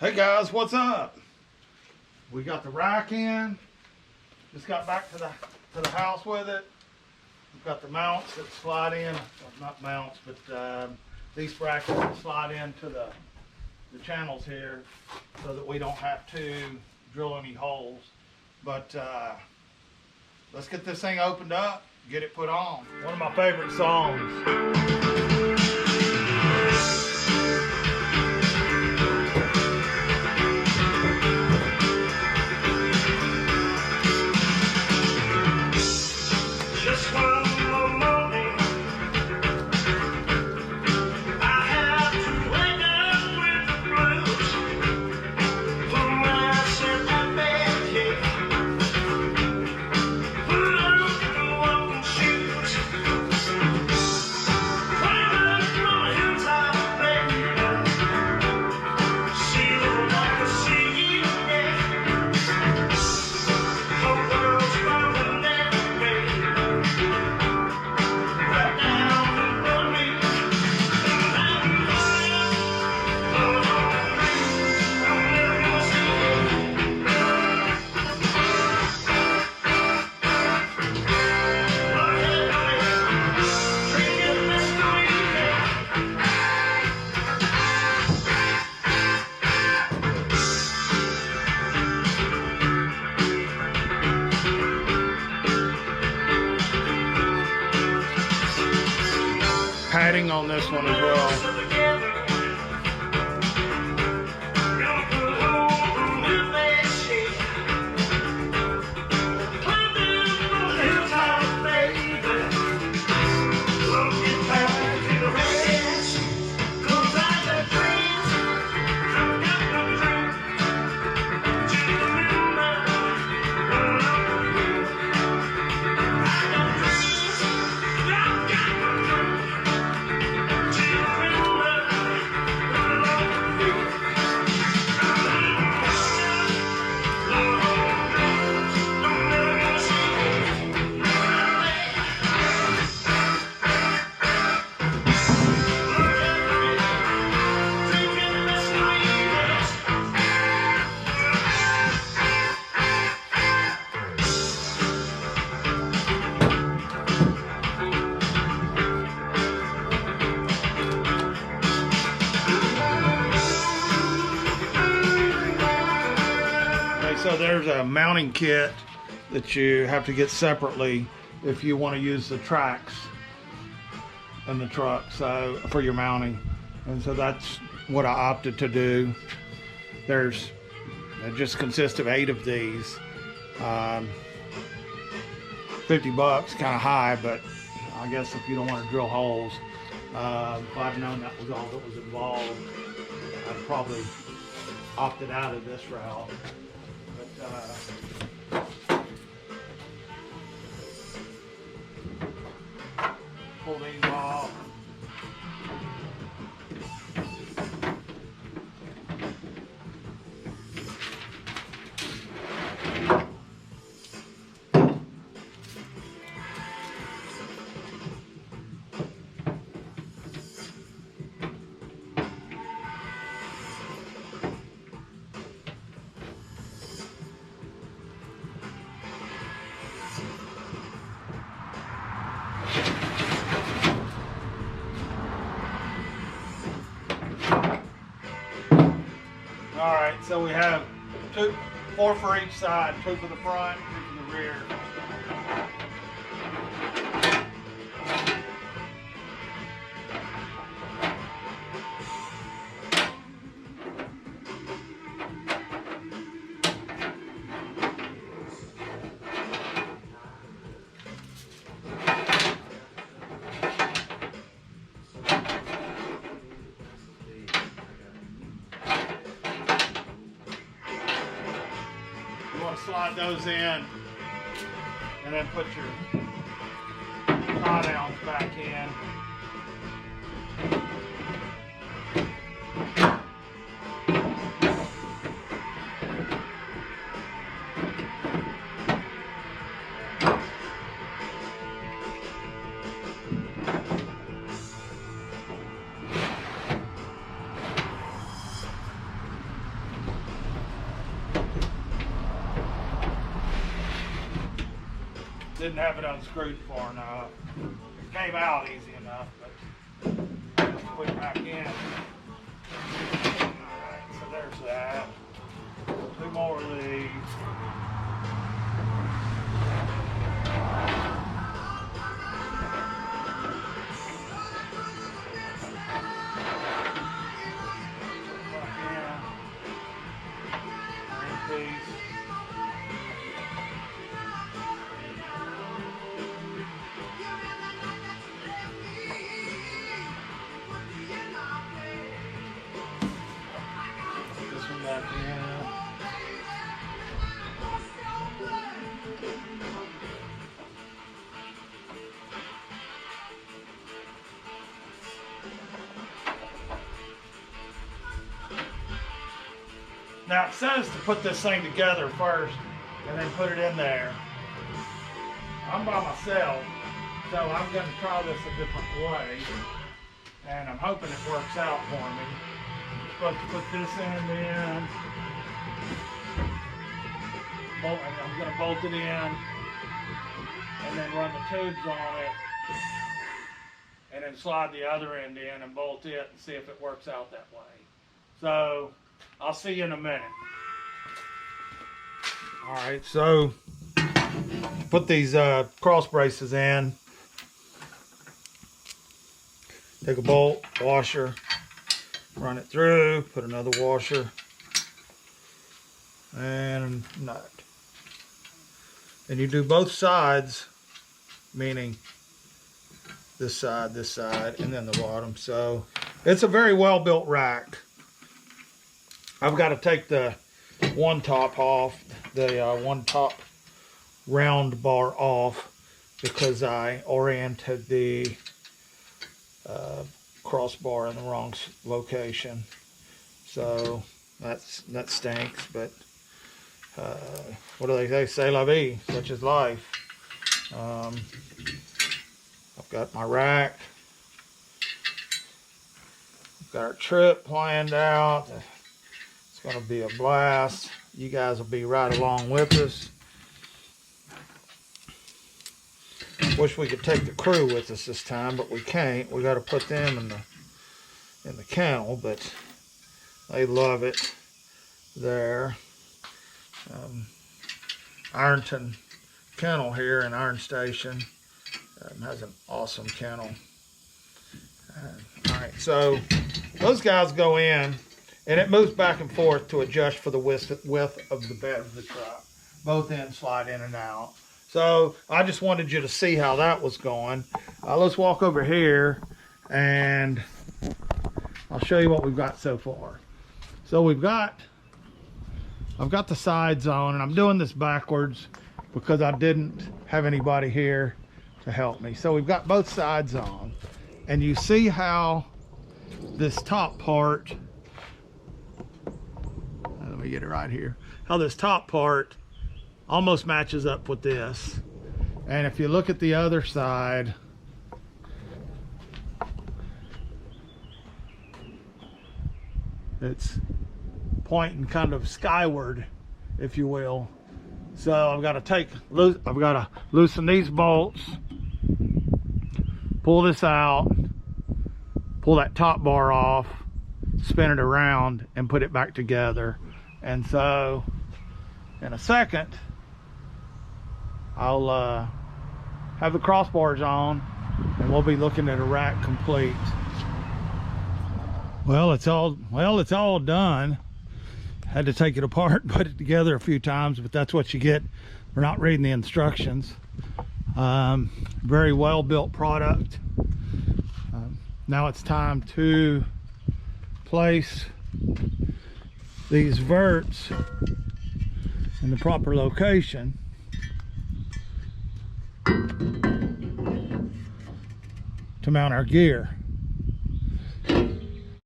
Hey guys, what's up? We got the rack in. Just got back to the house with it. We've got the mounts that slide in. Well, not mounts, but these brackets that slide into the channels here, so that we don't have to drill any holes. But let's get this thing opened up, get it put on. One of my favorite songs. Padding on this one as well. So there's a mounting kit that you have to get separately if you want to use the tracks in the truck, so for your mounting. And so that's what I opted to do. It just consists of 8 of these. 50 bucks, kind of high, but I guess if you don't want to drill holes, if I'd known that was all that was involved, I'd probably opted out of this route. Pull these off. All right, so we have 4 for each side, 2 for the front, 2 for the rear. Slide those in and then put your tie downs back in. didn't have it unscrewed far enough. It came out easy enough, but just put it back in. Alright, so there's that. 2 more of these. This one back in. Now it says to put this thing together first and then put it in there. I'm by myself, so I'm going to try this a different way, and I'm hoping it works out for me. I'm supposed to put this end in, I'm going to bolt it in, and then run the tubes on it, and then slide the other end in and bolt it and see if it works out that way. So I'll see you in a minute. All right, so put these cross braces in. Take a bolt, washer, run it through, put another washer, and a nut. And you do both sides, meaning this side, and then the bottom. So it's a very well built rack. I've got to take the one top off, the one top round bar off, because I oriented the crossbar in the wrong location. So that stinks, but what do they say? C'est la vie, such is life. I've got my rack. I've got our trip planned out. It's going to be a blast. You guys will be right along with us. Wish we could take the crew with us this time, but we can't. We got to put them in the kennel, but they love it there. Ironton Kennel here in Iron Station has an awesome kennel. All right, so those guys go in, and it moves back and forth to adjust for the width of the bed of the truck. Both ends slide in and out. So I just wanted you to see how that was going. Let's walk over here and I'll show you what we've got so far. So I've got the sides on, and I'm doing this backwards because I didn't have anybody here to help me. So we've got both sides on, and you see how this top part, let me get it right here, how this top part almost matches up with this. And if you look at the other side, it's pointing kind of skyward, if you will. So I've got to loosen these bolts, pull this out, pull that top bar off, spin it around, and put it back together. And so in a second, I'll have the crossbars on, and we'll be looking at a rack complete. Well, it's all done. Had to take it apart, put it together a few times, but that's what you get for not reading the instructions. Very well built product. Now it's time to place these verts in the proper location to mount our gear.